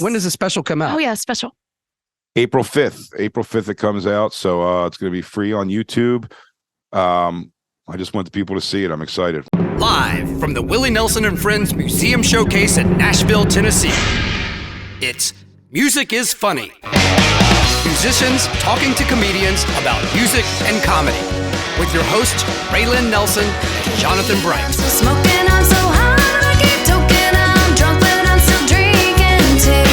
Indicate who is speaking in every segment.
Speaker 1: When does the special come out?
Speaker 2: Oh, yeah, special.
Speaker 3: April 5th. April 5th it comes out. So it's going to be free on YouTube. I just want the people to see it. I'm excited.
Speaker 4: Live from the Willie Nelson and Friends Museum Showcase in Nashville, Tennessee. It's Music is Funny. Musicians talking to comedians about music and comedy. With your hosts, Raelyn Nelson and Jonathan Bright.
Speaker 5: Smoking, I'm so high, I keep toking, I'm drunk, but I'm still drinking too.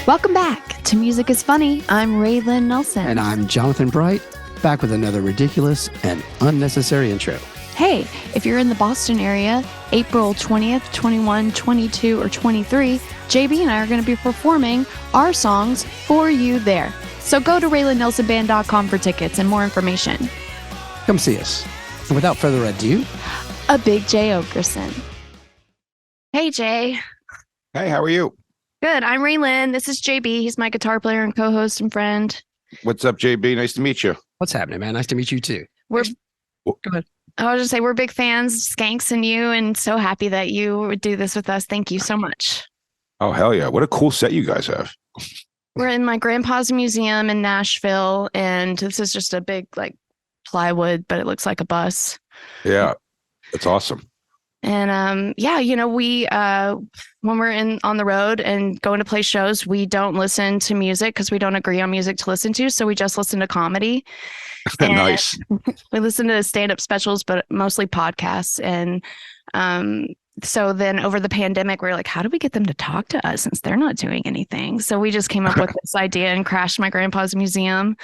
Speaker 2: Welcome back to Music is Funny. I'm Raelyn Nelson.
Speaker 1: And I'm Jonathan Bright, back with another ridiculous and unnecessary intro.
Speaker 2: Hey, if you're in the Boston area, April 20th, 21, 22, or 23, JB and I are going to be performing our songs for you there. So go to RaelynNelsonBand.com for tickets and more information.
Speaker 1: Come see us. And without further ado,
Speaker 2: A Big Jay Oakerson. Hey, Jay.
Speaker 3: Hey, how are you?
Speaker 2: Good. I'm Raelyn. This is JB. He's my guitar player and co-host and friend.
Speaker 3: What's up, JB? Nice to meet you.
Speaker 1: what's happening, man? Nice to meet you too.
Speaker 2: Go
Speaker 1: ahead.
Speaker 2: I was just say we're big fans, Skanks and you, and so happy that you would do this with us. Thank you so much.
Speaker 3: Oh, hell yeah. What a cool set you guys have.
Speaker 2: We're in my grandpa's museum in Nashville, and this is just a big plywood, but it looks like a bus.
Speaker 3: Yeah, that's awesome.
Speaker 2: And we when we're on the road and going to play shows, we don't listen to music because we don't agree on music to listen to. So we just listen to comedy.
Speaker 3: Nice.
Speaker 2: We listen to stand-up specials, but mostly podcasts. And so then over the pandemic, we were like, how do we get them to talk to us since they're not doing anything? So we just came up with this idea and crashed my grandpa's museum.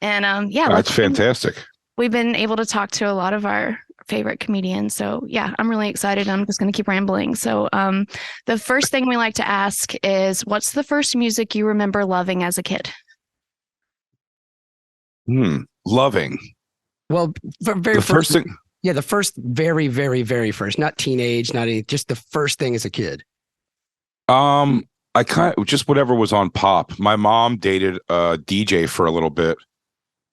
Speaker 2: And
Speaker 3: that's fantastic.
Speaker 2: We've been able to talk to a lot of our favorite comedians. So yeah, I'm really excited. I'm just going to keep rambling. So the first thing we like to ask is, what's the first music you remember loving as a kid?
Speaker 3: Loving.
Speaker 1: Well, very
Speaker 3: the first thing.
Speaker 1: Yeah, the first, very, very, very first. Not teenage, not any, just the first thing as a kid.
Speaker 3: I kind of just whatever was on pop. My mom dated a DJ for a little bit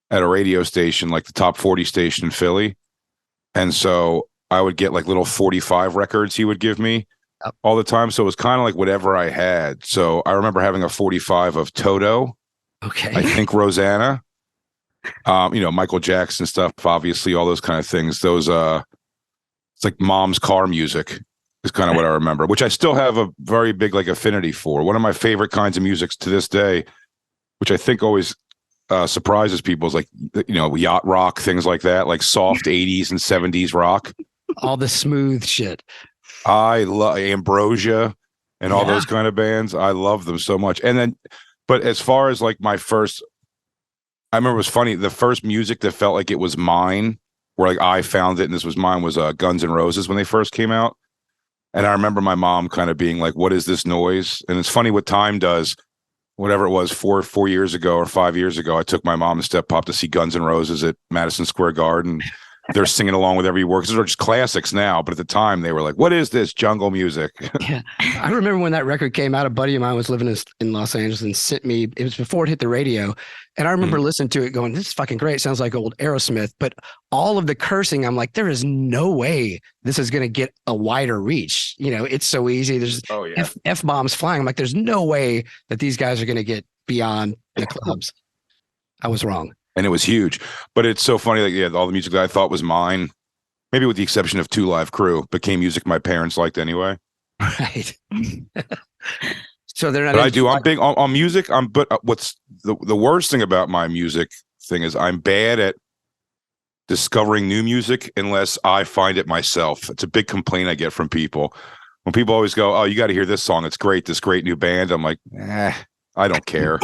Speaker 3: at a radio station, like the top 40 station in Philly. And so I would get like little 45 records he would give me all the time. So it was kind of like whatever I had. So I remember having a 45 of Toto.
Speaker 1: Okay.
Speaker 3: I think Rosanna. Michael Jackson stuff, obviously, all those kind of things. Those it's like mom's car music is kind of what I remember, which I still have a very big affinity for. One of my favorite kinds of music to this day, which I think always surprises people, is yacht rock, things like that, like soft 80s and 70s rock.
Speaker 1: All the smooth shit.
Speaker 3: I love Ambrosia and all those kind of bands. I love them so much. And then, but as far as my first, I remember it was funny. The first music that felt like it was mine, where I found it and this was mine, was Guns N' Roses when they first came out. And I remember my mom kind of being like, "What is this noise?" And it's funny what time does. Whatever it was, 4 years ago or 5 years ago, I took my mom and Step Pop to see Guns N' Roses at Madison Square Garden. They're singing along with every word. These are just classics now, but at the time they were like, "What is this jungle music?"
Speaker 1: Yeah, I remember when that record came out. A buddy of mine was living in Los Angeles and sent me. It was before it hit the radio, and I remember listening to it, going, "This is fucking great. It sounds like old Aerosmith." But all of the cursing, I'm like, there is no way this is going to get a wider reach. It's so easy. There's F bombs flying. I'm like, there's no way that these guys are going to get beyond the clubs. I was wrong.
Speaker 3: And it was huge. But it's so funny, all the music that I thought was mine, maybe with the exception of Two Live Crew, became music my parents liked anyway.
Speaker 1: Right. So they're not.
Speaker 3: But I do. I'm big on music. But what's the worst thing about my music thing is I'm bad at discovering new music unless I find it myself. It's a big complaint I get from people. When people always go, "Oh, you got to hear this song. It's great. This great new band." I'm like, I don't care.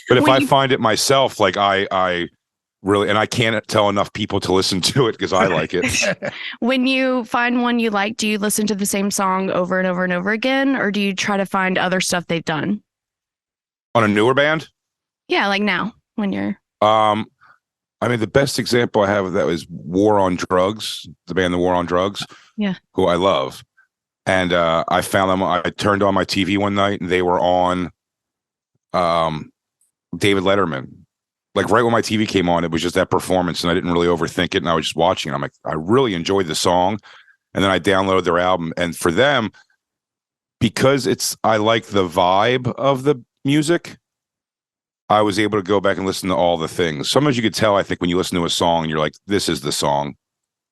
Speaker 3: But if I find it myself, I really, and I can't tell enough people to listen to it because I like it.
Speaker 2: When you find one you like, do you listen to the same song over and over and over again? Or do you try to find other stuff they've done?
Speaker 3: On a newer band?
Speaker 2: Yeah, like now when you're...
Speaker 3: the best example I have of that was War on Drugs, the band The War on Drugs, who I love. And I found them. I turned on my TV one night, and they were on David Letterman. Right when my TV came on, it was just that performance, and I didn't really overthink it. And I was just watching it. I'm like, I really enjoyed the song. And then I downloaded their album. And for them, because I like the vibe of the music. I was able to go back and listen to all the things. Sometimes you could tell, I think, when you listen to a song and you're like, this is the song.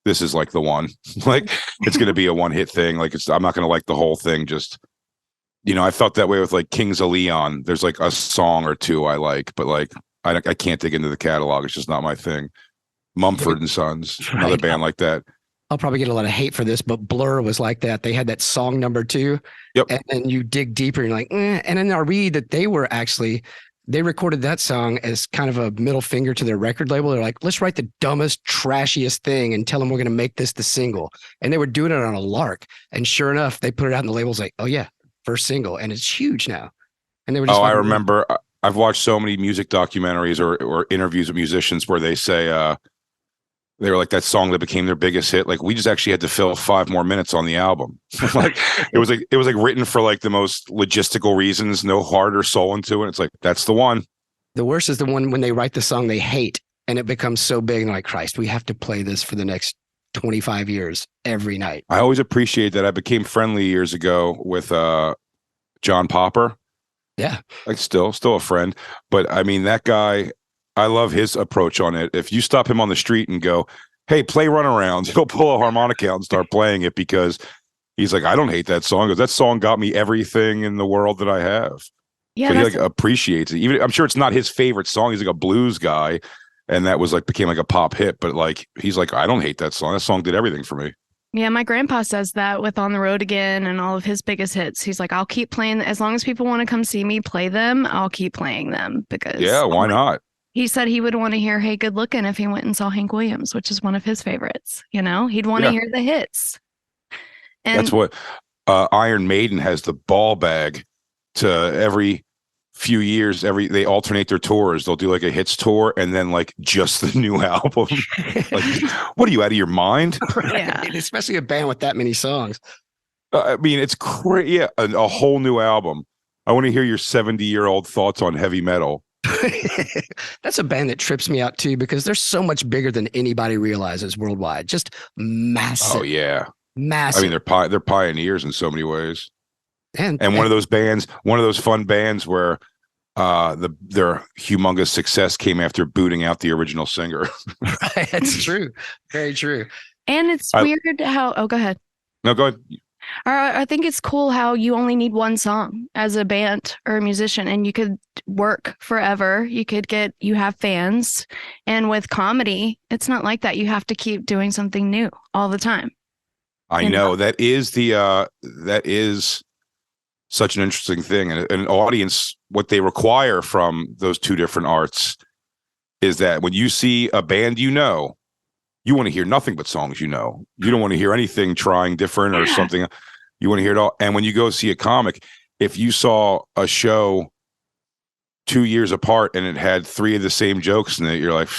Speaker 3: This is like the one. Like, it's going to be a one-hit thing. Like, I'm not going to like the whole thing. Just, I felt that way with like Kings of Leon. There's like a song or two I like, but like, I can't dig into the catalog. It's just not my thing. Mumford and Sons, another band like that.
Speaker 1: I'll probably get a lot of hate for this, but Blur was like that. They had that song number 2.
Speaker 3: Yep.
Speaker 1: And then you dig deeper and you're like, and then I read that they recorded that song as kind of a middle finger to their record label. They're like, let's write the dumbest, trashiest thing and tell them we're going to make this the single. And they were doing it on a lark. And sure enough, they put it out and the label's like, oh yeah, first single. And it's huge now. And they were just
Speaker 3: I remember I've watched so many music documentaries or interviews with musicians where they say, they were like, that song that became their biggest hit. Like, we just actually had to fill 5 more minutes on the album. Like, it was like written for like the most logistical reasons, no heart or soul into it. It's like, that's the one.
Speaker 1: The worst is the one when they write the song they hate and it becomes so big and like, Christ, we have to play this for the next 25 years every night.
Speaker 3: I always appreciate that. I became friendly years ago with John Popper.
Speaker 1: Yeah.
Speaker 3: Like, still a friend. But I mean, that guy, I love his approach on it. If you stop him on the street and go, hey, play Runaround, he'll pull a harmonica out and start playing it because he's like, I don't hate that song because that song got me everything in the world that I have.
Speaker 2: Yeah,
Speaker 3: so he like appreciates it. Even I'm sure it's not his favorite song. He's like a blues guy, and that was like became like a pop hit. But like he's like, I don't hate that song. That song did everything for me.
Speaker 2: Yeah, my grandpa says that with On the Road Again and all of his biggest hits. He's like, I'll keep playing as long as people want to come see me play them. I'll keep playing them because
Speaker 3: why not?
Speaker 2: He said he would want to hear Hey Good Looking if he went and saw Hank Williams, which is one of his favorites. He'd want to hear the hits. And
Speaker 3: that's what Iron Maiden has the ball bag to every few years. They alternate their tours. They'll do like a hits tour and then like just the new album. Like, what are you, out of your mind?
Speaker 2: Yeah.
Speaker 1: Especially a band with that many songs.
Speaker 3: I mean, it's crazy. Yeah, a whole new album. I want to hear your 70-year-old thoughts on heavy metal.
Speaker 1: That's a band that trips me out too because they're so much bigger than anybody realizes worldwide. Just massive.
Speaker 3: Oh yeah,
Speaker 1: massive.
Speaker 3: I mean, they're pioneers in so many ways. And one of those fun bands where their humongous success came after booting out the original singer.
Speaker 1: Right, that's true. Very true.
Speaker 2: And it's weird how. Oh, go ahead.
Speaker 3: No, go ahead.
Speaker 2: I think it's cool how you only need one song as a band or a musician and you could work forever. You have fans. And with comedy, it's not like that. You have to keep doing something new all the time.
Speaker 3: I know that is such an interesting thing. And an audience, what they require from those two different arts is that when you see a band, you want to hear nothing but songs. You don't want to hear anything trying different or something. You want to hear it all. And when you go see a comic, if you saw a show 2 years apart and it had 3 of the same jokes in it, you're like,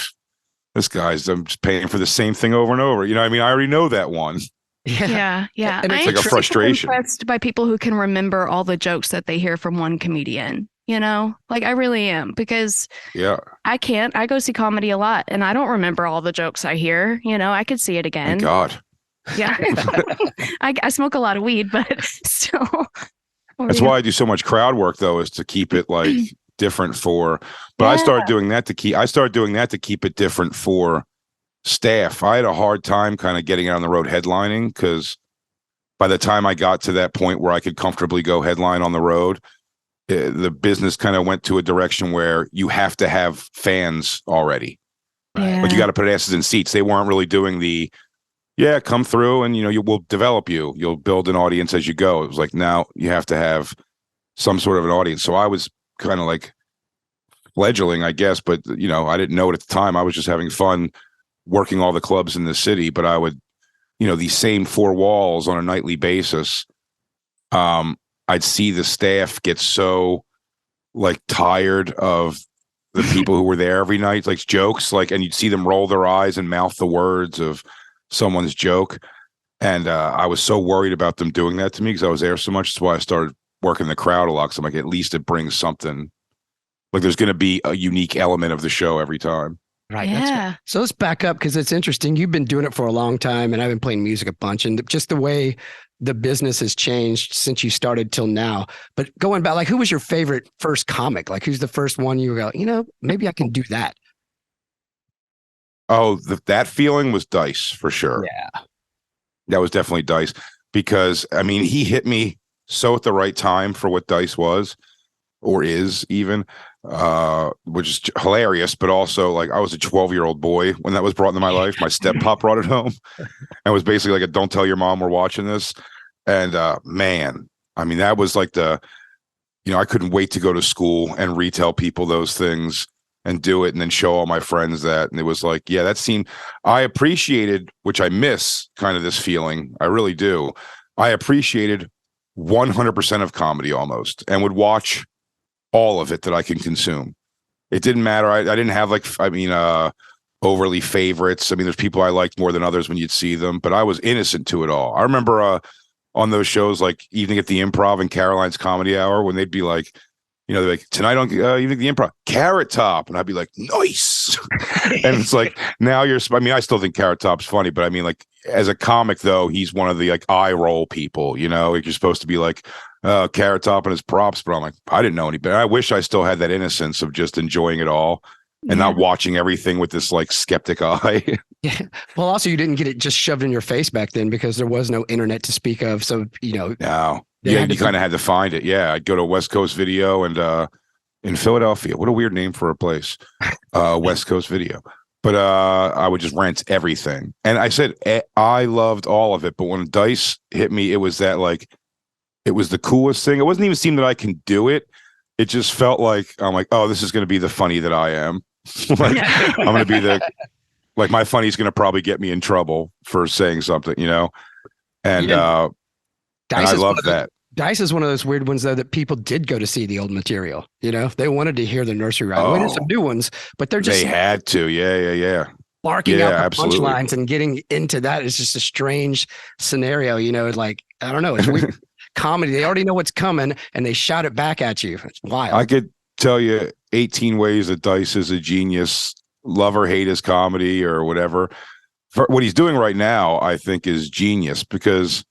Speaker 3: I'm just paying for the same thing over and over. I mean, I already know that one.
Speaker 2: Yeah.
Speaker 3: And it's like a frustration.
Speaker 2: I'm impressed by people who can remember all the jokes that they hear from one comedian. Like I really am because I can't. I go see comedy a lot and I don't remember all the jokes I hear. I could see it again.
Speaker 3: Thank God.
Speaker 2: Yeah. I smoke a lot of weed, but still.
Speaker 3: That's why I do so much crowd work though, is to keep it like different but I started doing that to keep it different for staff. I had a hard time kind of getting out on the road headlining because by the time I got to that point where I could comfortably go headline on the road, the business kind of went to a direction where you have to have fans already.
Speaker 2: Yeah.
Speaker 3: But you got to put asses in seats. They weren't really doing the, come through and, we'll develop you. You'll build an audience as you go. It was like, now you have to have some sort of an audience. So I was kind of like fledgling, I guess, but, I didn't know it at the time. I was just having fun working all the clubs in the city, but I would, these same 4 walls on a nightly basis. I'd see the staff get so like tired of the people who were there every night, like jokes, and you'd see them roll their eyes and mouth the words of someone's joke. And I was so worried about them doing that to me because I was there so much. That's why I started working the crowd a lot. So I'm like, at least it brings something. Like there's going to be a unique element of the show every time.
Speaker 1: Right. That's right.
Speaker 2: Yeah.
Speaker 1: So let's back up because it's interesting. You've been doing it for a long time, and I've been playing music a bunch, and just the way the business has changed since you started till now. But going back, like, who was your favorite first comic? Like, who's the first one you go, maybe I can do that?
Speaker 3: Oh, that feeling was Dice for sure.
Speaker 1: Yeah.
Speaker 3: That was definitely Dice because I mean he hit me so at the right time for what Dice was or is even, which is hilarious. But also, like, I was a 12-year-old boy when that was brought into my life. My step pop brought it home, and was basically like, a, "Don't tell your mom we're watching this." And man, I mean, that was like I couldn't wait to go to school and retell people those things and do it and then show all my friends that. And it was like, yeah, that seemed, I appreciated, which I miss kind of this feeling. I really do. I appreciated 100% of comedy almost and would watch all of it that I can consume. It didn't matter. I didn't have overly favorites. I mean, there's people I liked more than others when you'd see them, but I was innocent to it all. I remember on those shows like Evening at the Improv and Caroline's Comedy Hour when they'd be like, they're like, "Tonight on Evening at the Improv, Carrot Top," and I'd be like, "Nice." And it's like, now I still think Carrot Top's funny, but I mean, like, as a comic though, he's one of the like eye roll people. You're supposed to be like, Carrot Top and his props, but I'm like, I didn't know any better. I wish I still had that innocence of just enjoying it all and not watching everything with this like skeptic eye.
Speaker 1: Yeah. Well, also, you didn't get it just shoved in your face back then because there was no internet to speak of. So,
Speaker 3: No. Yeah, you kind of had to find it. Yeah, I'd go to West Coast Video and in Philadelphia. What a weird name for a place. West Coast Video. But I would just rent everything. And I said I loved all of it. But when Dice hit me, it was that like, it was the coolest thing. It wasn't even seem that I can do it. It just felt like, I'm like, oh, this is going to be the funny that I am. Like, I'm going to be like, my funny's going to probably get me in trouble for saying something, And I love that.
Speaker 1: Dice is one of those weird ones, though, that people did go to see the old material. They wanted to hear the nursery rhyme. We did some new ones, but they
Speaker 3: had to. Yeah.
Speaker 1: Barking out the
Speaker 3: absolutely.
Speaker 1: punchlines and getting into that is just a strange scenario. Like, I don't know. It's weird. Comedy. They already know what's coming and they shout it back at you. It's wild.
Speaker 3: I could tell you 18 ways that Dice is a genius. Love or hate his comedy or whatever. For what he's doing right now, I think is genius because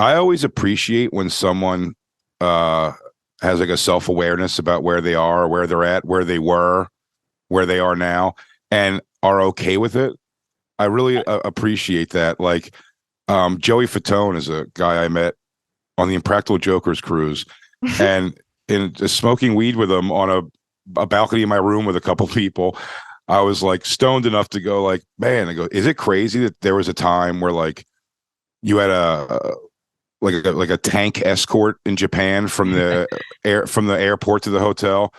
Speaker 3: I always appreciate when someone has like a self-awareness about where they are, where they're at, where they were, where they are now, and are okay with it. I really appreciate that. Like Joey Fatone is a guy I met on the Impractical Jokers cruise, and in smoking weed with him on a balcony in my room with a couple people. I was like stoned enough to go like, man, I go, is it crazy that there was a time where like you had a tank escort in Japan from the airport to the hotel,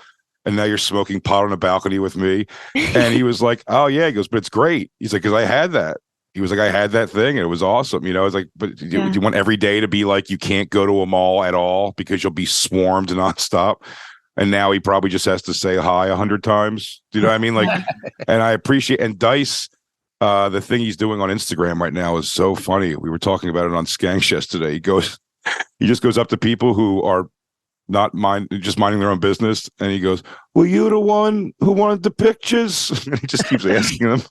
Speaker 3: and now you're smoking pot on a balcony with me? And he was like, oh yeah, he goes, but it's great. He's like, because I had that. He was like, I had that thing and it was awesome. It's like, but do you want every day to be like you can't go to a mall at all because you'll be swarmed nonstop? And now he probably just has to say hi 100 times. Do you know what I mean? Like, and I appreciate, and Dice, the thing he's doing on Instagram right now is so funny. We were talking about it on Skanks yesterday. He just goes up to people who are just minding their own business. And he goes, were you the one who wanted the pictures? And he just keeps asking them.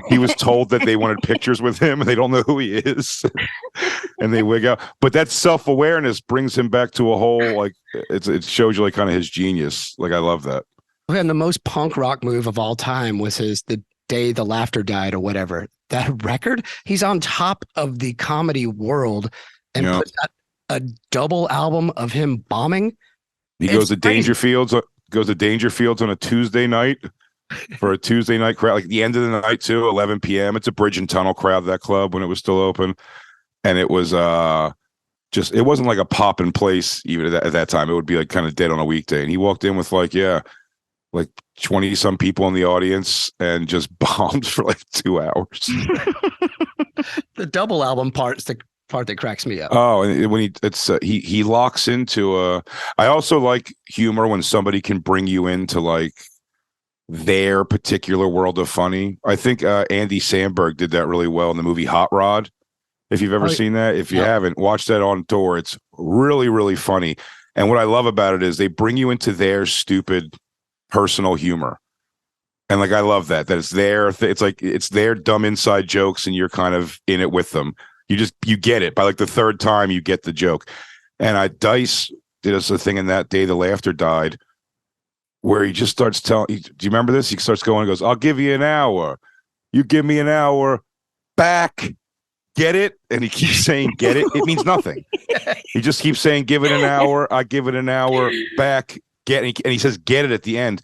Speaker 3: He was told that they wanted pictures with him and they don't know who he is. And they wig out. But that self-awareness brings him back to a whole, like, it shows you like kind of his genius. Like, I love that.
Speaker 1: And the most punk rock move of all time was the day the laughter died or whatever. That record, he's on top of the comedy world and puts out a double album of him bombing.
Speaker 3: He goes to Dangerfields on a Tuesday night for a Tuesday night crowd, like the end of the night too, 11 p.m. It's a Bridge and Tunnel crowd, that club, when it was still open. And it was it wasn't like a pop in place even at that time. It would be like kind of dead on a weekday. And he walked in with like 20 some people in the audience and just bombed for like 2 hours.
Speaker 1: The double album part's the part that cracks me up.
Speaker 3: Oh, and when he locks into I also like humor when somebody can bring you into like their particular world of funny. I think Andy Samberg did that really well in the movie Hot Rod. If you've ever seen that, if you haven't, watch that on tour. It's really, really funny. And what I love about it is they bring you into their stupid personal humor. And like I love that it's their it's like it's their dumb inside jokes and you're kind of in it with them. You get it by like the third time you get the joke. And Dice did us a thing in that day the laughter died where he just starts telling. Do you remember this? He starts going and goes, "I'll give you an hour. You give me an hour back. Get it?" And he keeps saying "get it." It means nothing. He just keeps saying "give it an hour. I give it an hour back. Get it." And he says "get it" at the end.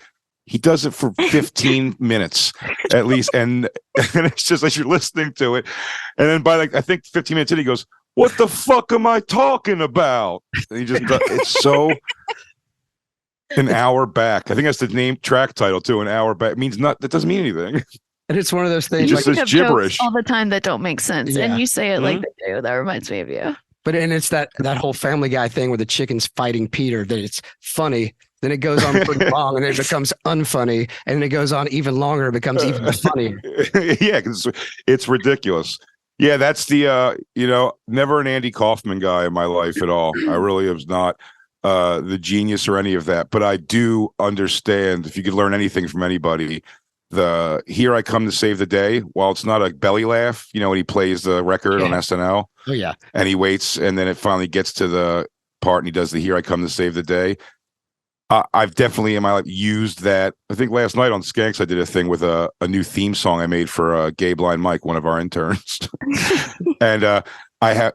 Speaker 3: He does it for 15 minutes at least. And it's just like you're listening to it. And then by like, I think 15 minutes in, he goes, "What the fuck am I talking about?" And he just, it's so an hour back. I think that's the name track title too. An hour back. It means not, that doesn't mean anything.
Speaker 1: And it's one of those things.
Speaker 3: He just
Speaker 2: You
Speaker 3: says
Speaker 2: have jokes
Speaker 3: gibberish.
Speaker 2: all the time that don't make sense.
Speaker 1: Yeah.
Speaker 2: And you say it like they do. That reminds me of you.
Speaker 1: But and it's that whole Family Guy thing where the chicken's fighting Peter, that it's funny. Then it goes on pretty long and then it becomes unfunny. And then it goes on even longer. It becomes even funnier.
Speaker 3: Yeah, because it's ridiculous. Yeah, that's the, never an Andy Kaufman guy in my life at all. I really was not the genius or any of that. But I do understand, if you could learn anything from anybody, the "Here I Come to Save the Day," while it's not a belly laugh, when he plays the record on SNL.
Speaker 1: Oh, yeah.
Speaker 3: And he waits and then it finally gets to the part and he does the "Here I Come to Save the Day." I've definitely in my life used that. I think last night on Skanks, I did a thing with a new theme song I made for Gay Blind Mike, one of our interns. And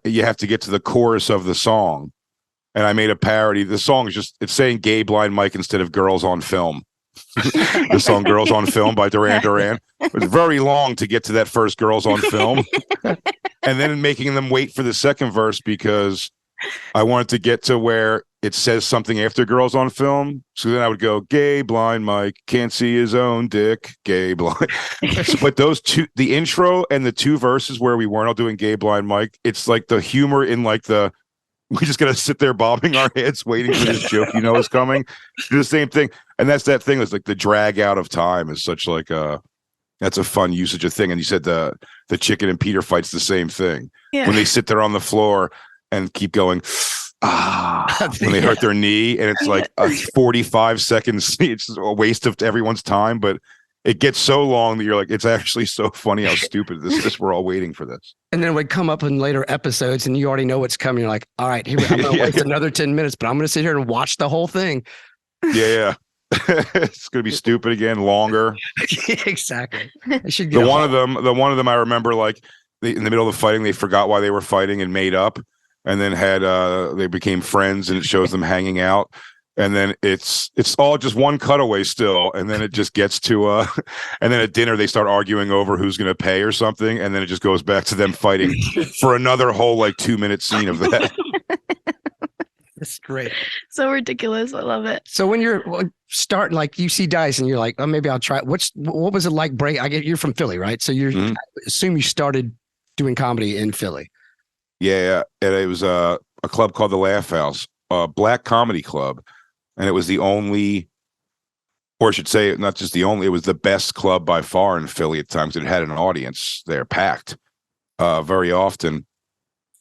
Speaker 3: you have to get to the chorus of the song. And I made a parody. The song is it's saying Gay Blind Mike instead of Girls on Film. The song Girls on Film by Duran Duran. It was very long to get to that first Girls on Film. And then making them wait for the second verse because I wanted to get to where it says something after Girls on Film. So then I would go, "Gay Blind Mike can't see his own dick, gay blind." But those two, the intro and the two verses where we weren't all doing Gay Blind Mike, it's like the humor in like we just got to sit there bobbing our heads waiting for this joke is coming. Do the same thing. And that's that thing. It's like the drag out of time is such like that's a fun usage of thing. And you said the chicken and Peter fight's the same thing.
Speaker 2: Yeah.
Speaker 3: When they sit there on the floor and keep going, when they hurt their knee, and it's like a 45 seconds. It's a waste of everyone's time, but it gets so long that you're like, it's actually so funny how stupid this is. We're all waiting for this.
Speaker 1: And then it would come up in later episodes and you already know what's coming. You're like, all right, I'm going to waste another 10 minutes, but I'm going to sit here and watch the whole thing.
Speaker 3: Yeah. It's going to be stupid again, longer.
Speaker 1: Exactly.
Speaker 3: The one of them I remember, like in the middle of the fighting, they forgot why they were fighting and made up, and then they became friends, and it shows them hanging out. And then it's all just one cutaway still, and then it just gets to and then at dinner they start arguing over who's going to pay or something, and then it just goes back to them fighting for another whole like 2-minute scene of that.
Speaker 1: That's great.
Speaker 2: So ridiculous. I love it.
Speaker 1: So when you're starting, like you see Dice and you're like, "Oh, maybe I'll try." What was it like? You're from Philly, right? So I assume you started doing comedy in Philly.
Speaker 3: Yeah, and it was a club called the Laugh House, a black comedy club. And it was the only, or I should say, not just the only, it was the best club by far in Philly at times. It had an audience there packed very often.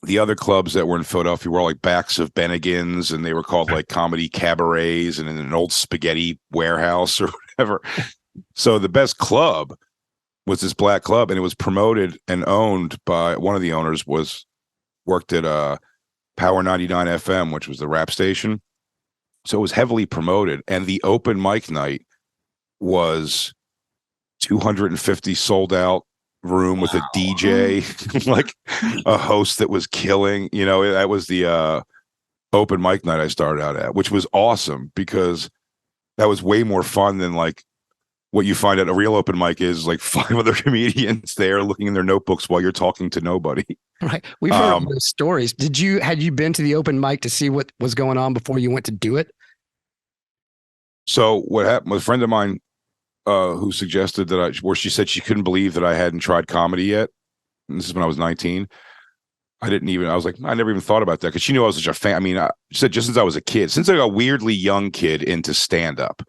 Speaker 3: The other clubs that were in Philadelphia were all like Backs of Bennigan's, and they were called like comedy cabarets and in an old spaghetti warehouse or whatever. So the best club was this black club, and it was promoted and owned by one of the owners worked at Power 99 FM, which was the rap station. So it was heavily promoted, and the open mic night was 250 sold out room with a DJ, like a host that was killing. That was the open mic night I started out at, which was awesome because that was way more fun than like what you find at a real open mic is like 5 other comedians there looking in their notebooks while you're talking to nobody.
Speaker 1: Right. We've heard those stories. Had you been to the open mic to see what was going on before you went to do it?
Speaker 3: So what happened was a friend of mine who suggested where she said she couldn't believe that I hadn't tried comedy yet. And this is when I was 19. I was like, I never even thought about that because she knew I was such a fan. I mean, she said just since I was a kid, since I got a weirdly young kid into stand-up.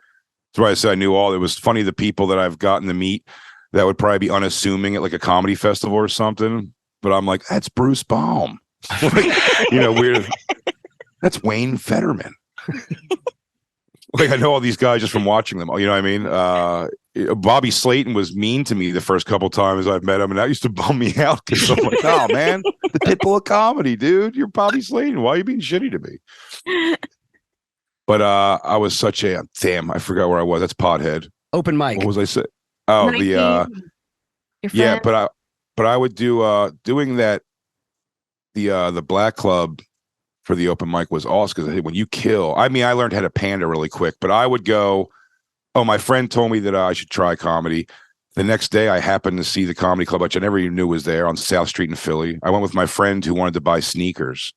Speaker 3: That's why I said I knew all. It was funny, the people that I've gotten to meet that would probably be unassuming at like a comedy festival or something. But I'm like, that's Bruce Baum. Weird. That's Wayne Fetterman. Like I know all these guys just from watching them. You know what I mean? Bobby Slayton was mean to me the first couple times I've met him, and that used to bum me out because I'm like, oh man, the pitbull of comedy, dude. You're Bobby Slayton. Why are you being shitty to me? But I was such a damn. I forgot where I was. That's Pothead.
Speaker 1: Open mic.
Speaker 3: What was I saying? Oh,
Speaker 2: Nike,
Speaker 3: the
Speaker 2: your
Speaker 3: yeah.
Speaker 2: friend.
Speaker 3: But I would do doing that. The Black Club for the open mic was awesome because when you kill, I mean, I learned how to pander really quick. But I would go. Oh, my friend told me that I should try comedy. The next day, I happened to see the comedy club, which I never even knew was there on South Street in Philly. I went with my friend who wanted to buy sneakers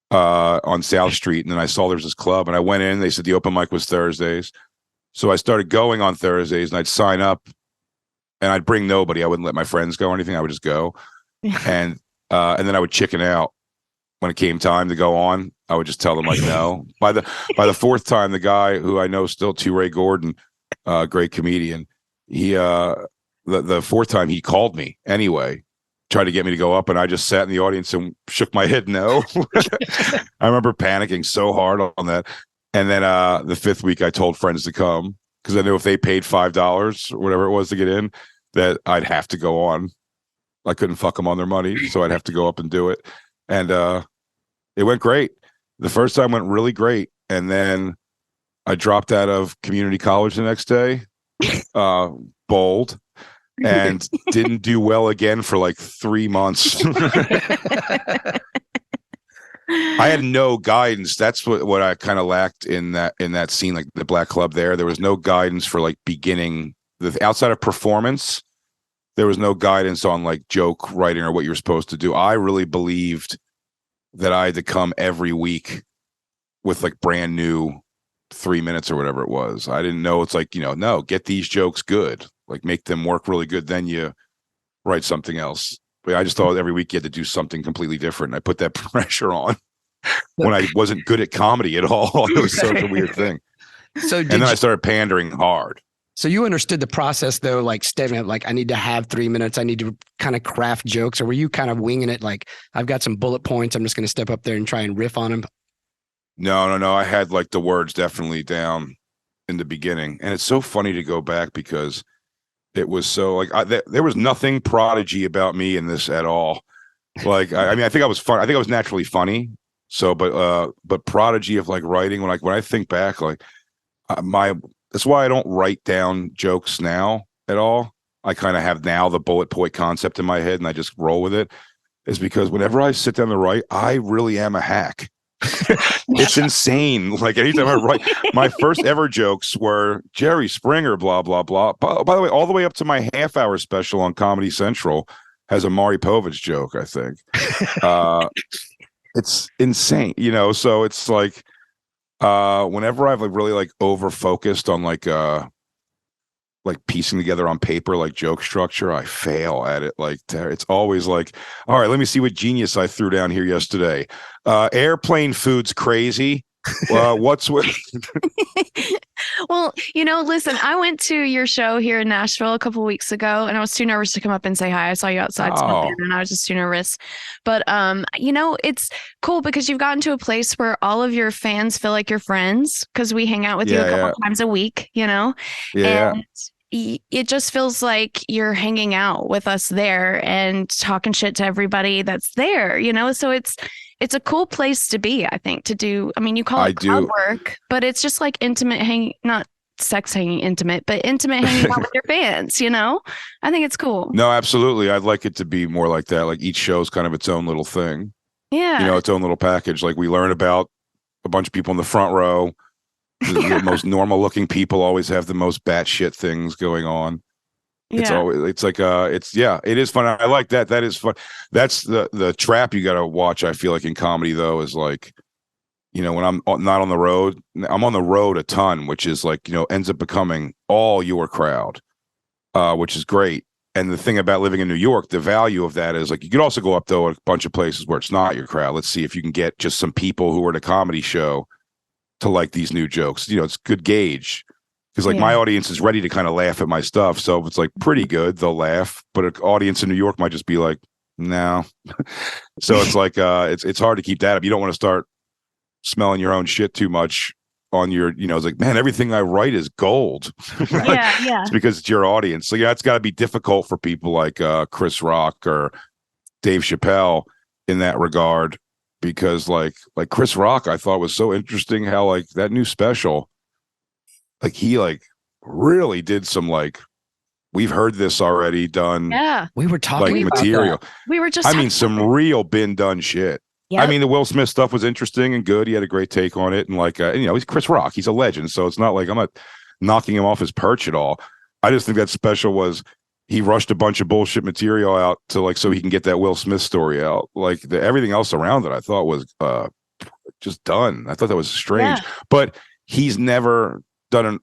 Speaker 3: on South Street. And then I saw there was this club and I went in. They said the open mic was Thursdays. So I started going on Thursdays and I'd sign up and I'd bring nobody. I wouldn't let my friends go or anything. I would just go. And then I would chicken out when it came time to go on. I would just tell them like no. By the fourth time, the guy who I know still, Ray Gordon, great comedian, he the fourth time he called me anyway, tried to get me to go up, and I just sat in the audience and shook my head no. I remember panicking so hard on that. And then the fifth week, I told friends to come because I knew if they paid $5 or whatever it was to get in, that I'd have to go on. I couldn't fuck them on their money, so I'd have to go up and do it. And it went great. The first time went really great. And then I dropped out of community college the next day, bold, and didn't do well again for like 3 months. I had no guidance. That's what I kind of lacked in that scene, like the Black Club there. There was no guidance for like beginning outside of performance. There was no guidance on like joke writing or what you were supposed to do. I really believed that I had to come every week with like brand new 3 minutes or whatever it was. I didn't know. It's like, no, get these jokes good, like make them work really good. Then you write something else. But I just thought every week you had to do something completely different. And I put that pressure on when I wasn't good at comedy at all. It was such a weird thing. And then I started pandering hard.
Speaker 1: So you understood the process though, like stepping like I need to have 3 minutes. I need to kind of craft jokes, or were you kind of winging it? Like I've got some bullet points. I'm just going to step up there and try and riff on them.
Speaker 3: No. I had like the words definitely down in the beginning. And it's so funny to go back because it was so like, there was nothing prodigy about me in this at all. Like, I mean, I think I was fun. I think I was naturally funny. So, but prodigy of like writing, when I think back, like that's why I don't write down jokes now at all. I kind of have now the bullet point concept in my head and I just roll with it, is because whenever I sit down to write, I really am a hack. It's insane. Like anytime I write, my first ever jokes were Jerry Springer, blah, blah, blah. By the way, all the way up to my half-hour special on Comedy Central has a Maury Povich joke, I think. It's insane, so it's like, whenever I've like really like over focused on like piecing together on paper like joke structure, I fail at it. Like it's always like, all right, let me see what genius I threw down here yesterday. Airplane food's crazy. What's with
Speaker 2: Well, listen, I went to your show here in Nashville a couple of weeks ago and I was too nervous to come up and say hi. I saw you outside smoking and I was just too nervous. But, it's cool because you've gotten to a place where all of your fans feel like your friends because we hang out with you a couple times a week,
Speaker 3: Yeah.
Speaker 2: And it just feels like you're hanging out with us there and talking shit to everybody that's there, so it's a cool place to be, I think, to do. I mean, you call it crowd work, but it's just like intimate hanging, not sex hanging intimate, but intimate hanging out with your fans, I think it's cool.
Speaker 3: No, absolutely. I'd like it to be more like that. Like each show's kind of its own little thing.
Speaker 2: Yeah.
Speaker 3: Its own little package. Like we learn about a bunch of people in the front row. The most normal looking people always have the most batshit things going on. It's it is fun. I like that. That is fun. That's the trap you got to watch. I feel like in comedy though, is like, when I'm not on the road, I'm on the road a ton, which is like, ends up becoming all your crowd, which is great. And the thing about living in New York, the value of that is like, you could also go up though a bunch of places where it's not your crowd. Let's see if you can get just some people who are at a comedy show to like these new jokes. It's good gauge. Because like my audience is ready to kind of laugh at my stuff. So if it's like pretty good, they'll laugh. But an audience in New York might just be like, no. So it's like it's hard to keep that up. You don't want to start smelling your own shit too much on your, it's like, man, everything I write is gold.
Speaker 2: Yeah, yeah.
Speaker 3: It's because it's your audience. So yeah, it's got to be difficult for people like Chris Rock or Dave Chappelle in that regard, because like Chris Rock, I thought was so interesting how like that new special, like he like really did some like, we've heard this already done.
Speaker 2: Yeah.
Speaker 1: We were talking
Speaker 3: like
Speaker 1: about
Speaker 3: material.
Speaker 1: that.
Speaker 2: We were just
Speaker 3: I mean, some real been done shit.
Speaker 2: Yep.
Speaker 3: I mean, the Will Smith stuff was interesting and good. He had a great take on it. And like, he's Chris Rock. He's a legend. So it's not like I'm not knocking him off his perch at all. I just think that special was he rushed a bunch of bullshit material out to like, so he can get that Will Smith story out. Like everything else around it, I thought was just done. I thought that was strange, but he's never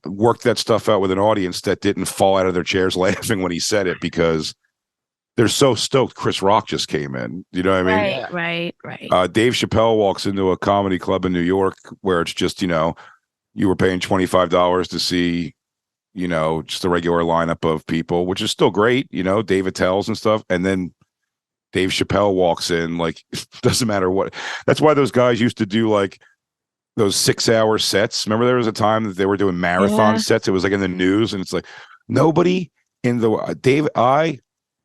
Speaker 3: worked that stuff out with an audience that didn't fall out of their chairs laughing when he said it, because they're so stoked Chris Rock just came in. You know what I mean?
Speaker 2: Right.
Speaker 3: Dave Chappelle walks into a comedy club in New York where it's just, you were paying $25 to see, just a regular lineup of people, which is still great, Dave Attell's and stuff. And then Dave Chappelle walks in, like, doesn't matter what. That's why those guys used to do like those 6-hour sets. Remember there was a time that they were doing marathon sets. It was like in the news, and it's like nobody in the I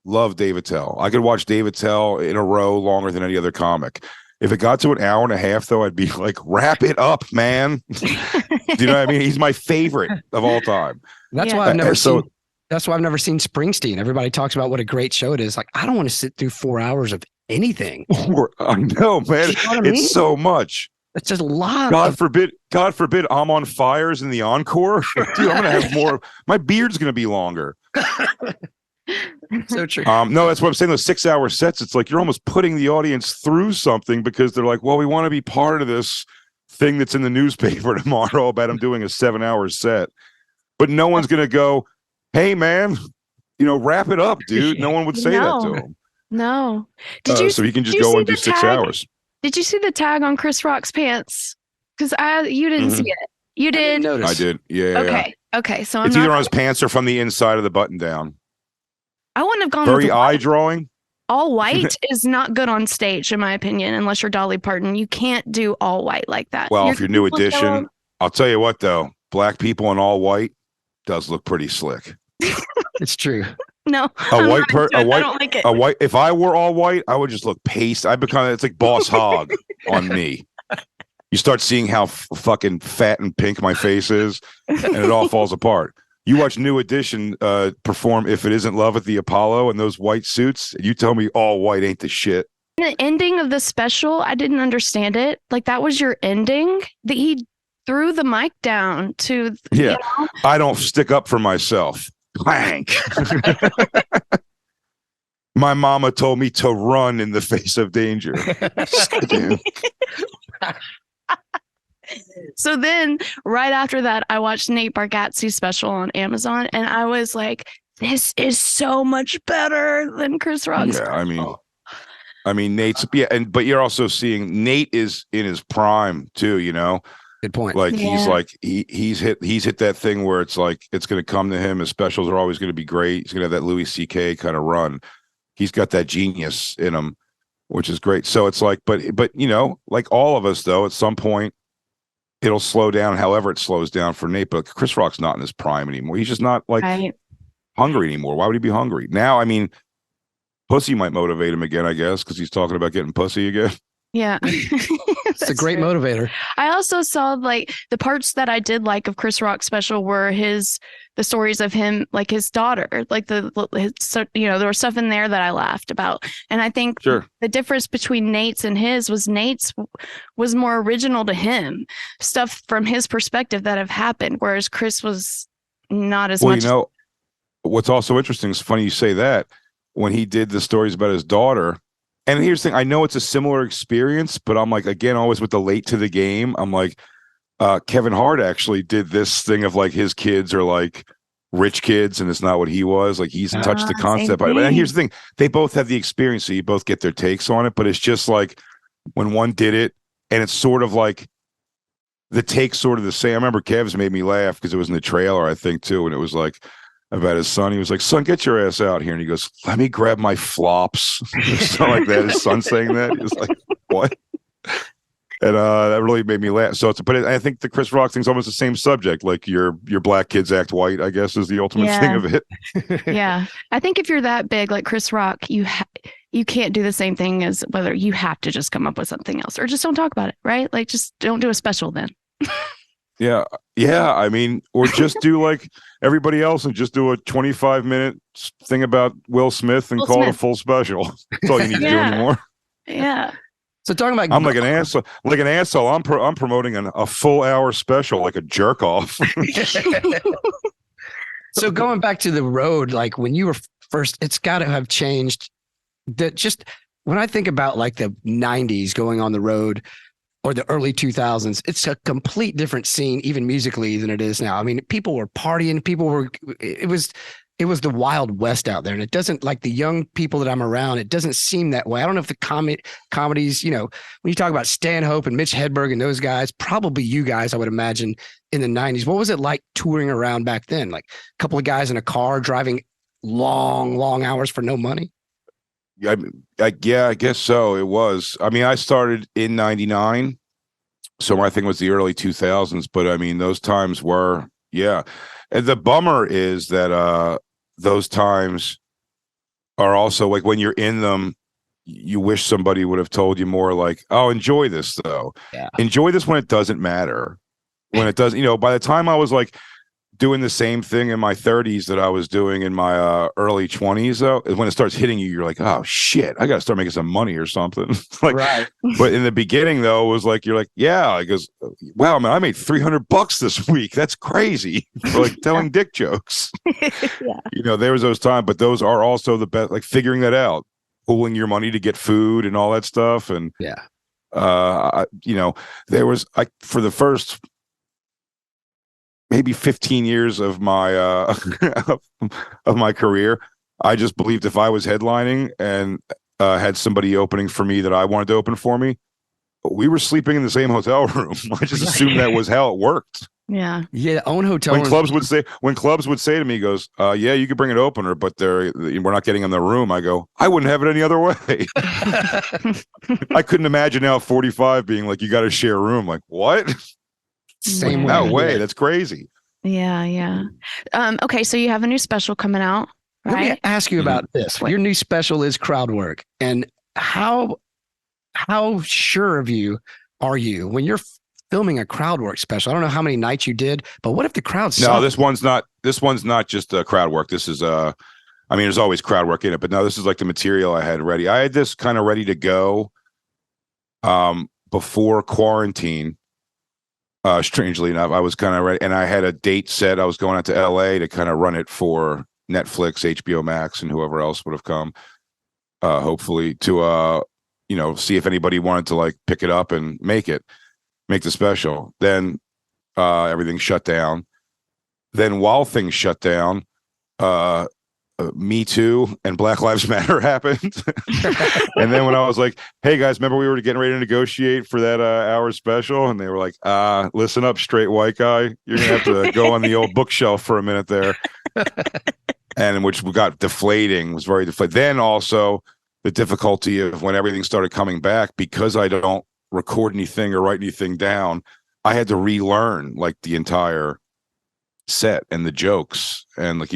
Speaker 3: love Dave Attell. I could watch Dave Attell in a row longer than any other comic. If it got to an hour and a half, though, I'd be like, wrap it up, man. Do you know what I mean? He's my favorite of all time.
Speaker 1: That's why I've never seen. That's why I've never seen Springsteen. Everybody talks about what a great show it is. Like, I don't want to sit through 4 hours of anything.
Speaker 3: I know, man. You know what I mean? It's so much.
Speaker 1: It's just a lot.
Speaker 3: God forbid I'm on fires in the encore. Dude, I'm gonna have more. My beard's gonna be longer.
Speaker 1: So true.
Speaker 3: No, that's what I'm saying. Those 6-hour sets, it's like you're almost putting the audience through something, because they're like, well, we want to be part of this thing that's in the newspaper tomorrow about him doing a 7-hour set. But no one's gonna go, hey man, wrap it up, dude. No one would say that to him.
Speaker 2: No.
Speaker 3: So he can just go and do 6 hours.
Speaker 2: Did you see the tag on Chris Rock's pants? Because you didn't see it. You did.
Speaker 3: I did. Yeah.
Speaker 2: Okay. So
Speaker 3: it's either on his pants or from the inside of the button down.
Speaker 2: I wouldn't have gone
Speaker 3: very
Speaker 2: with
Speaker 3: eye drawing.
Speaker 2: All white is not good on stage, in my opinion, unless you're Dolly Parton. You can't do all white like that.
Speaker 3: Well, if you're New Edition, I'll tell you what though, black people in all white does look pretty slick.
Speaker 1: It's true.
Speaker 2: No,
Speaker 3: a white,
Speaker 2: I don't like it.
Speaker 3: A white. If I were all white, I would just look paste. I become. It's like Boss Hogg on me. You start seeing how fucking fat and pink my face is, and it all falls apart. You watch New Edition perform "If It Isn't Love" at the Apollo in those white suits, and you tell me all white ain't the shit.
Speaker 2: The ending of the special, I didn't understand it. Like, that was your ending? That he threw the mic down to.
Speaker 3: Yeah, I don't stick up for myself. Clank. My mama told me to run in the face of danger.
Speaker 2: So then right after that, I watched Nate Bargatze's special on Amazon, and I was like, this is so much better than Chris Rock's.
Speaker 3: Yeah, I mean Nate's but you're also seeing Nate is in his prime too,
Speaker 1: Good point.
Speaker 3: Like he's hit that thing where it's like it's going to come to him. His specials are always going to be great. He's going to have that Louis C.K. kind of run. He's got that genius in him, which is great. So it's like, but like all of us though, at some point it'll slow down. However, it slows down for Nate. But Chris Rock's not in his prime anymore. He's just not like hungry anymore. Why would he be hungry now? I mean, pussy might motivate him again, I guess, because he's talking about getting pussy again.
Speaker 2: Yeah.
Speaker 1: It's a great motivator.
Speaker 2: I also saw like the parts that I did like of Chris Rock's special were the stories of him, like his daughter, like there was stuff in there that I laughed about. And I think the difference between Nate's and his was more original to him, stuff from his perspective that have happened, whereas Chris was not as much.
Speaker 3: What's also interesting, it's funny you say that, when he did the stories about his daughter. And here's the thing, I know it's a similar experience, but I'm like, again, always with the late to the game, I'm like, Kevin Hart actually did this thing of like his kids are like rich kids and it's not what he was. Like he's touched the concept. But here's the thing, they both have the experience, so you both get their takes on it, but it's just like when one did it and it's sort of like the take sort of the same. I remember Kev's made me laugh because it was in the trailer, I think too. And it was like, about his son, he was like, son, get your ass out here. And he goes, let me grab my flops. Something like that. His son saying that. He was like, what? And that really made me laugh. So I think the Chris Rock thing's almost the same subject. Like your black kids act white, I guess, is the ultimate thing of it.
Speaker 2: Yeah. I think if you're that big like Chris Rock, you can't do the same thing as whether you have to just come up with something else or just don't talk about it, right? Like just don't do a special then.
Speaker 3: Yeah. I mean, or just do like everybody else and just do a 25-minute thing about Will Smith and call it a full special. That's all you need to do anymore.
Speaker 2: Yeah.
Speaker 1: So talking about,
Speaker 3: I'm like an asshole. I'm promoting a full hour special, like a jerk off.
Speaker 1: So going back to the road, like when you were first, it's got to have changed. That just when I think about like the 90s going on the road or the early 2000s, it's a complete different scene, even musically, than it is now. I mean, people were partying, it was the Wild West out there. And it doesn't, like the young people that I'm around, it doesn't seem that way. I don't know if the comedies, when you talk about Stanhope and Mitch Hedberg and those guys, probably you guys, I would imagine, in the 90s. What was it like touring around back then? Like a couple of guys in a car driving long hours for no money?
Speaker 3: Yeah, I guess so. It was. I mean, I started in 99. So my thing was the early 2000s. But I mean, those times were, yeah. And the bummer is that those times are also like when you're in them, you wish somebody would have told you more like, oh, enjoy this, though.
Speaker 1: Yeah.
Speaker 3: Enjoy this when it doesn't matter. When it does, by the time I was like doing the same thing in my 30s that I was doing in my early 20s, though, is when it starts hitting you, you're like, oh, shit, I got to start making some money or something. Like, right. But in the beginning, though, it was like, you're like, yeah, it goes, wow, man, I made $300 this week. That's crazy. For like telling dick jokes. Yeah. There was those times, but those are also the best, like figuring that out, pooling your money to get food and all that stuff. And, there was, for the first maybe 15 years of my of my career, I just believed if I was headlining and had somebody opening for me that I wanted to open for me, we were sleeping in the same hotel room. I just assumed that was how it worked.
Speaker 2: Yeah.
Speaker 1: Own hotel
Speaker 3: when clubs would say to me, goes, yeah, you could bring an opener, but we're not getting in the room. I go, I wouldn't have it any other way. I couldn't imagine now 45 being like, you got to share a room. Like, what?
Speaker 1: Same
Speaker 3: no way. That's crazy.
Speaker 2: Yeah. Okay, so you have a new special coming out, right?
Speaker 1: Let me ask you about this. Your new special is crowd work, and how sure of you are you when you're filming a crowd work special? I don't know how many nights you did, but what if the crowd sucked?
Speaker 3: No, this one's not just crowd work. This is I mean, there's always crowd work in it, but no, this is like the material I had ready. I had this kind of ready to go before quarantine. Strangely enough, I was kind of ready, and I had a date set. I was going out to LA to kind of run it for Netflix, HBO Max, and whoever else would have come, hopefully to see if anybody wanted to like pick it up and make the special. Then everything shut down. Then while things shut down, Me Too and Black Lives Matter happened. And then when I was like, hey guys, remember we were getting ready to negotiate for that hour special? And they were like, listen up, straight white guy, you're gonna have to go on the old bookshelf for a minute there. And which got deflating, was very deflating. Then also the difficulty of when everything started coming back, because I don't record anything or write anything down, I had to relearn like the entire set and the jokes and like,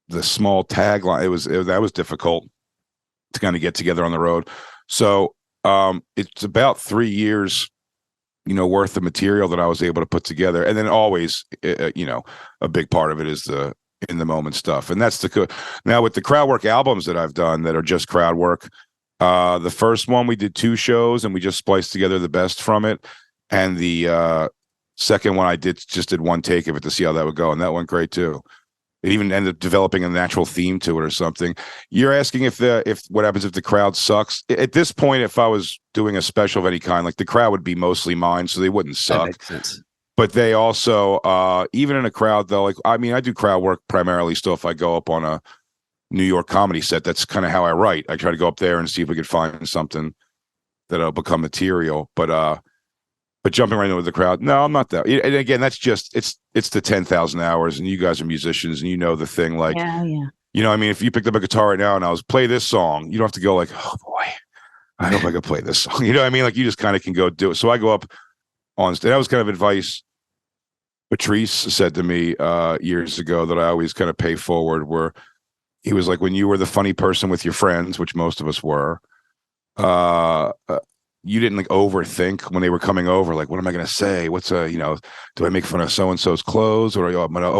Speaker 3: the small tagline. That was difficult to kind of get together on the road. So it's about 3 years, worth of material that I was able to put together. And then always, a big part of it is the in the moment stuff. And that's now with the crowd work albums that I've done that are just crowd work. The first one we did 2 shows and we just spliced together the best from it. And the second one I just did 1 take of it to see how that would go. And that went great too. It even ended up developing a natural theme to it or something. You're asking if what happens if the crowd sucks. At this point, if I was doing a special of any kind, like the crowd would be mostly mine, so they wouldn't suck. That makes sense. But they also, even in a crowd though, like, I mean, I do crowd work primarily still if I go up on a New York comedy set. That's kind of how I write. I try to go up there and see if we could find something that'll become material. But jumping right into the crowd, no, I'm not that. And again, that's just it's the 10,000 hours, and you guys are musicians, and the thing. Like, I mean, if you picked up a guitar right now and I was play this song, you don't have to go like, oh boy, I hope I could play this song. You know what I mean? Like you just kind of can go do it. So I go up on stage. That was kind of advice Patrice said to me years ago that I always kind of pay forward, where he was like, when you were the funny person with your friends, which most of us were, you didn't like overthink when they were coming over. Like, what am I going to say? What's do I make fun of so-and-so's clothes? Or,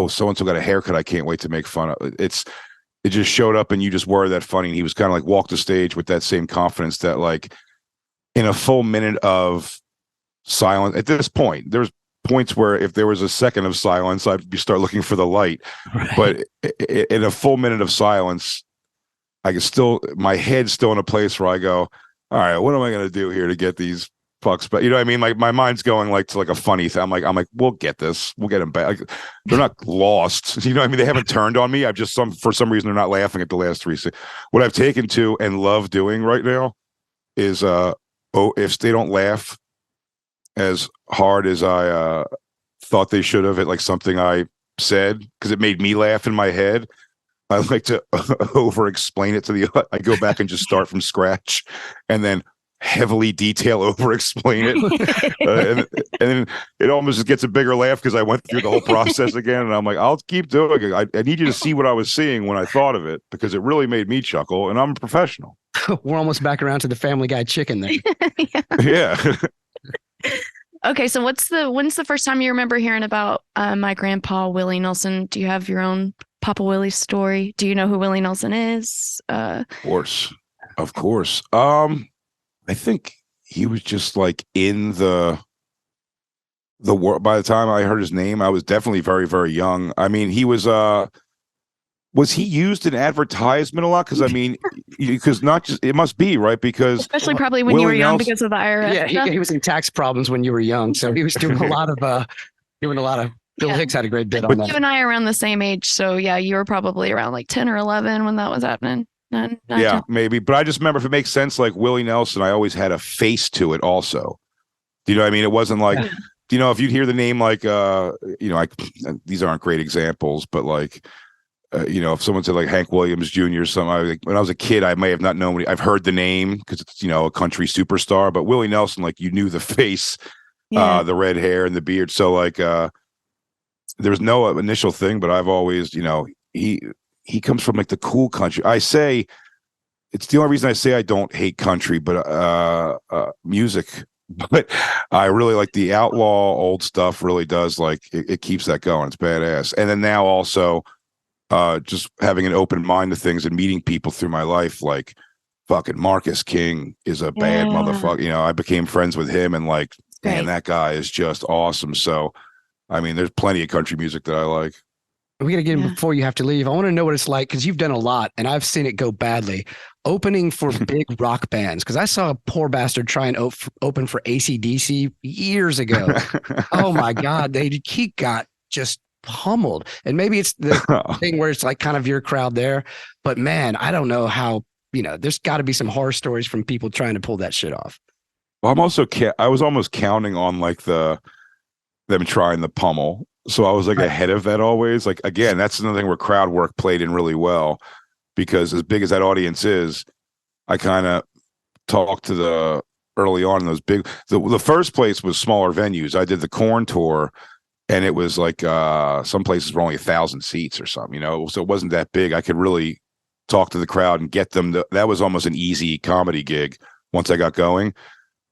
Speaker 3: so-and-so got a haircut I can't wait to make fun of. It just showed up and you just were that funny. And he was kind of like walked the stage with that same confidence that like in a full minute of silence, at this point, there's points where if there was a second of silence, I'd start looking for the light. Right. But in a full minute of silence, I can my head's still in a place where I go, all right, what am I going to do here to get these fucks? But you know what I mean? Like my mind's going like to like a funny thing. I'm like, we'll get this. We'll get them back. Like, they're not lost. You know what I mean? They haven't turned on me. I've just for some reason, they're not laughing at the last three. What I've taken to and love doing right now is, if they don't laugh as hard as I thought they should have at like something I said, because it made me laugh in my head, I like to over explain it to I go back and just start from scratch and then heavily detail over explain it. And then it almost just gets a bigger laugh because I went through the whole process again. And I'm like, I'll keep doing it. I need you to see what I was seeing when I thought of it, because it really made me chuckle, and I'm a professional.
Speaker 1: We're almost back around to the Family Guy chicken there.
Speaker 3: Yeah.
Speaker 2: Okay, so when's the first time you remember hearing about my grandpa, Willie Nelson? Do you have your own Papa Willie story? Do you know who Willie Nelson is?
Speaker 3: Of course. I think he was just like in the world. By the time I heard his name, I was definitely very, very young. I mean, he was he used in advertisement a lot? Because I mean, because not just, it must be, right? Because
Speaker 2: especially probably when you were young because of the IRS.
Speaker 1: Yeah, he was in tax problems when you were young, so he was doing a lot of Bill Hicks had a great bit on that.
Speaker 2: You and I are around the same age, so yeah, you were probably around like 10 or 11 when that was happening.
Speaker 3: Yeah, 10. Maybe. But I just remember, if it makes sense, like Willie Nelson, I always had a face to it also. Do you know what I mean? It wasn't like, you know, if you'd hear the name like, these aren't great examples, but like, if someone said like Hank Williams Jr. or something, when I was a kid, I may have not known. I've heard the name because it's, a country superstar, but Willie Nelson, like you knew the face, the red hair and the beard. So like, there's no initial thing, but I've always, he comes from like the cool country. I say it's the only reason I say I don't hate country, but music. But I really like the outlaw old stuff. Really does like it keeps that going. It's badass. And then now also, just having an open mind to things and meeting people through my life, like fucking Marcus King is a bad motherfucker. I became friends with him, and like, man, that guy is just awesome. So, I mean, there's plenty of country music that I like.
Speaker 1: We got to get in before you have to leave. I want to know what it's like, because you've done a lot and I've seen it go badly. Opening for big rock bands, because I saw a poor bastard try and open for AC/DC years ago. Oh my God, he got just pummeled. And maybe it's the thing where it's like kind of your crowd there, but man, I don't know how. There's got to be some horror stories from people trying to pull that shit off.
Speaker 3: Well, I was almost counting on like them trying the pummel. So I was like ahead of that always. Like, again, that's another thing where crowd work played in really well, because as big as that audience is, I kind of talked to early on in those big, the first place was smaller venues. I did the Korn tour, and it was like some places were only 1,000 seats or something, so it wasn't that big. I could really talk to the crowd and get them that was almost an easy comedy gig once I got going.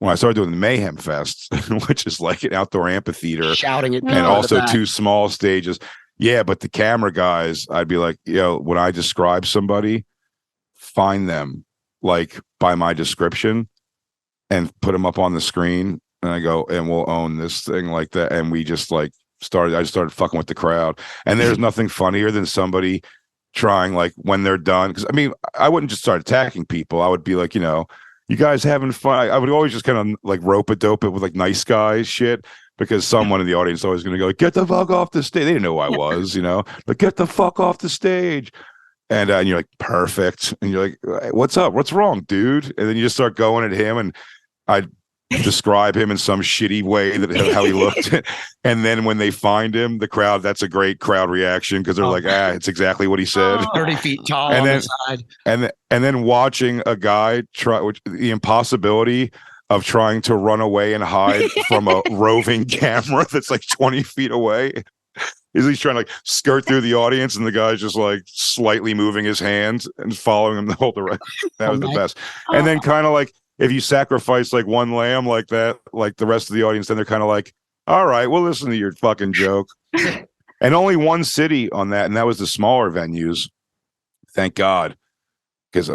Speaker 3: When I started doing the Mayhem Fest, which is like an outdoor amphitheater,
Speaker 1: shouting it,
Speaker 3: and also 2 small stages. Yeah, but the camera guys, I'd be like, when I describe somebody, find them like by my description and put them up on the screen. And I go, and we'll own this thing like that. And we just like I started fucking with the crowd. And there's nothing funnier than somebody trying, like, when they're done. Because I mean, I wouldn't just start attacking people. I would be like, you guys having fun? I would always just kind of like rope-a-dope it with like nice guys shit, because someone in the audience is always going to go, get the fuck off the stage. They didn't know who I was, but get the fuck off the stage. And you're like, perfect. And you're like, what's up? What's wrong, dude? And then you just start going at him. And describe him in some shitty way that how he looked. And then when they find him, the crowd, that's a great crowd reaction because they're like, it's exactly what he said.
Speaker 1: 30 feet tall
Speaker 3: And
Speaker 1: on
Speaker 3: then-
Speaker 1: the side.
Speaker 3: And then watching a guy try, the impossibility of trying to run away and hide from a roving camera that's like 20 feet away. He's trying to like skirt through the audience, and the guy's just like slightly moving his hands and following him the whole direction. That was the best. And then kind of like if you sacrifice like one lamb like that, like the rest of the audience, then they're kind of like, all right, we'll listen to your fucking joke. And only one city on that, and that was the smaller venues. Thank God. Because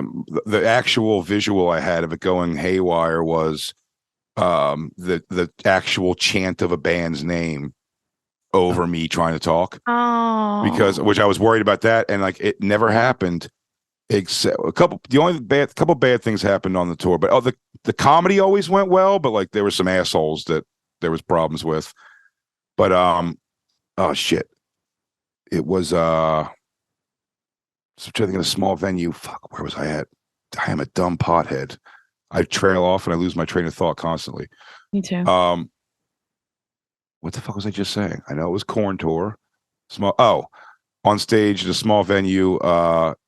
Speaker 3: the actual visual I had of it going haywire was the actual chant of a band's name over me trying to talk. Which I was worried about that, and like it never happened. Except couple bad things happened on the tour, but the comedy always went well, but like there were some assholes that there was problems with. But oh shit, it was so trying to think of a small venue. Fuck, where was I at? I am a dumb pothead. I trail off and I lose my train of thought constantly.
Speaker 2: Me too.
Speaker 3: What the fuck was I just saying? I know it was Corn Tour. On stage at a small venue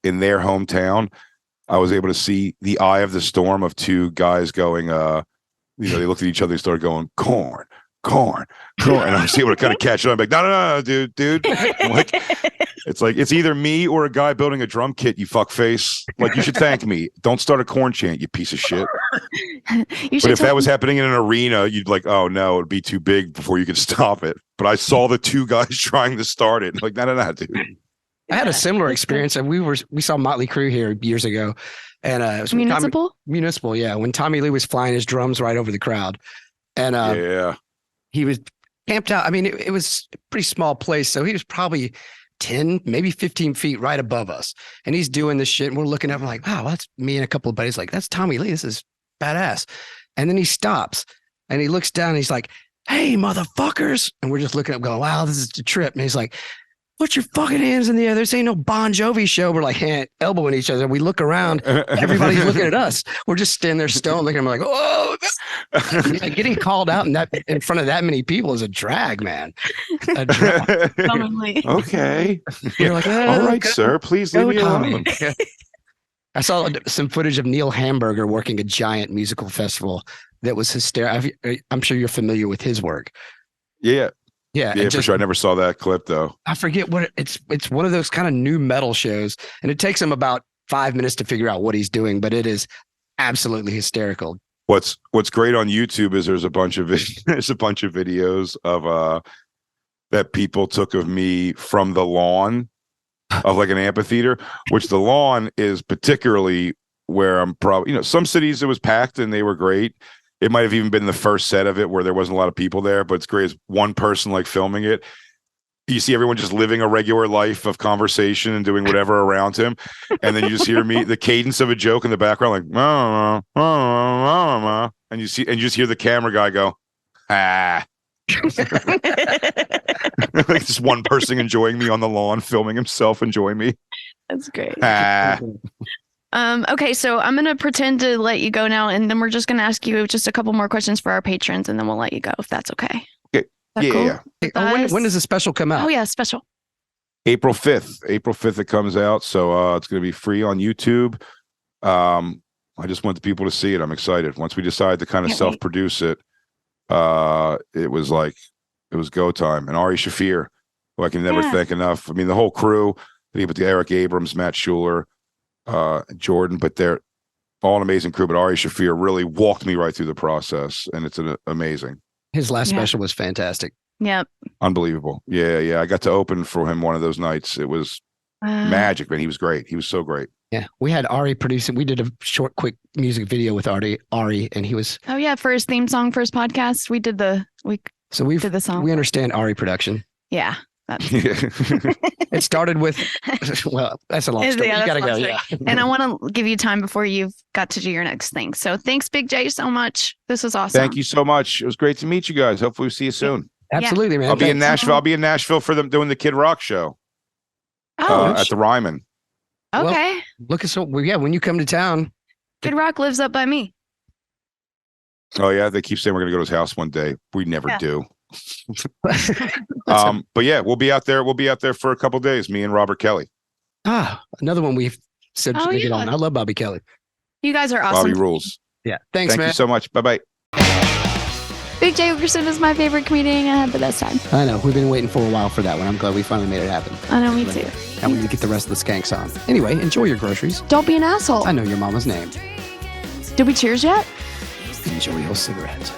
Speaker 3: in their hometown. I was able to see the eye of the storm of two guys going, they looked at each other and started going, corn. And I was able to kind of catch it. I'm like, no, dude. I'm like, it's either me or a guy building a drum kit, you fuck face. Like, you should thank me. Don't start a corn chant, you piece of shit. But if that was happening in an arena, you'd like, oh no, it'd be too big before you could stop it. But I saw the two guys trying to start it. Like, no, dude.
Speaker 1: I had a similar experience, and we saw Motley Crue here years ago, and it was municipal, yeah. When Tommy Lee was flying his drums right over the crowd, and he was camped out. I mean, it was a pretty small place, so he was probably 10, maybe 15 feet right above us, and he's doing this shit, and we're looking up, and like, wow, that's me and a couple of buddies, like, that's Tommy Lee. This is badass. And then he stops, and he looks down, and he's like, hey, motherfuckers, and we're just looking up, going, wow, this is a trip. And he's like, put your fucking hands in the air. This ain't no Bon Jovi show. We're like elbowing each other. We look around. Everybody's looking at us. We're just standing there stone looking at them like, oh, yeah, getting called out in front of that many people is a drag, man. A drag.
Speaker 3: Okay.
Speaker 1: You're like,
Speaker 3: all right, sir. Please leave me alone.
Speaker 1: I saw some footage of Neil Hamburger working a giant musical festival that was hysterical. I'm sure you're familiar with his work.
Speaker 3: Yeah.
Speaker 1: Yeah,
Speaker 3: for sure. I never saw that clip though.
Speaker 1: I forget what it's one of those kind of new metal shows, and it takes him about 5 minutes to figure out what he's doing, but it is absolutely hysterical.
Speaker 3: What's great on YouTube is there's a bunch of videos of that people took of me from the lawn of like an amphitheater, which the lawn is particularly where I'm probably, some cities it was packed and they were great. It might have even been the first set of it where there wasn't a lot of people there, but it's great as one person like filming it. You see everyone just living a regular life of conversation and doing whatever around him. And then you just hear the cadence of a joke in the background, like, and you just hear the camera guy go, like just one person enjoying me on the lawn, filming himself, enjoying me.
Speaker 2: That's great. Okay, so I'm gonna pretend to let you go now, and then we're just gonna ask you just a couple more questions for our patrons, and then we'll let you go if that's okay.
Speaker 3: Okay. Yeah, cool? Yeah.
Speaker 1: Hey, when does the special come out?
Speaker 2: Oh yeah, special.
Speaker 3: April 5th it comes out, so it's gonna be free on YouTube. I just want the people to see it. I'm excited. Once we decided to kind of self-produce it, it was go time. And Ari Shaffir, who I can never thank enough. I mean, the whole crew, with Eric Abrams, Matt Schuler, Jordan, but they're all an amazing crew. But Ari Shaffir really walked me right through the process, and it's amazing.
Speaker 1: His last special was fantastic.
Speaker 2: Yep.
Speaker 3: Unbelievable. Yeah. I got to open for him one of those nights. It was magic, man. He was great. He was so great.
Speaker 1: Yeah, we had Ari produce it. We did a short, quick music video with Ari, and he was.
Speaker 2: Oh yeah, for his theme song for his podcast, we did the song.
Speaker 1: We understand Ari production.
Speaker 2: Yeah.
Speaker 1: It started with, well, that's a long story. You gotta go. Yeah.
Speaker 2: And I want to give you time before you've got to do your next thing. So thanks, Big Jay, so much. This was awesome.
Speaker 3: Thank you so much. It was great to meet you guys. Hopefully we'll see you soon.
Speaker 1: Absolutely, man.
Speaker 3: I'll be in Nashville. I'll be in Nashville for them doing the Kid Rock show. At the Ryman.
Speaker 2: Okay.
Speaker 1: Well, when you come to town,
Speaker 2: Kid Rock lives up by me.
Speaker 3: Oh yeah, they keep saying we're gonna go to his house one day. We never
Speaker 2: Yeah.
Speaker 3: do. But yeah, we'll be out there. We'll be out there for a couple days. Me and Robert Kelly.
Speaker 1: Another one we've said
Speaker 2: Oh,
Speaker 1: to get
Speaker 2: yeah.
Speaker 1: on. I love Bobby Kelly.
Speaker 2: You guys are awesome.
Speaker 3: Bobby rules.
Speaker 1: Yeah. Thanks,
Speaker 3: Thank
Speaker 1: man.
Speaker 3: you so much. Bye bye.
Speaker 2: Big Jay Oakerson is my favorite comedian. I had the best time.
Speaker 1: I know. We've been waiting for a while for that one. I'm glad we finally made it happen.
Speaker 2: I know, me too.
Speaker 1: And we need to get the rest of the skanks on. Anyway, enjoy your groceries.
Speaker 2: Don't be an asshole.
Speaker 1: I know your mama's name.
Speaker 2: Did we cheers yet?
Speaker 1: Enjoy your cigarette.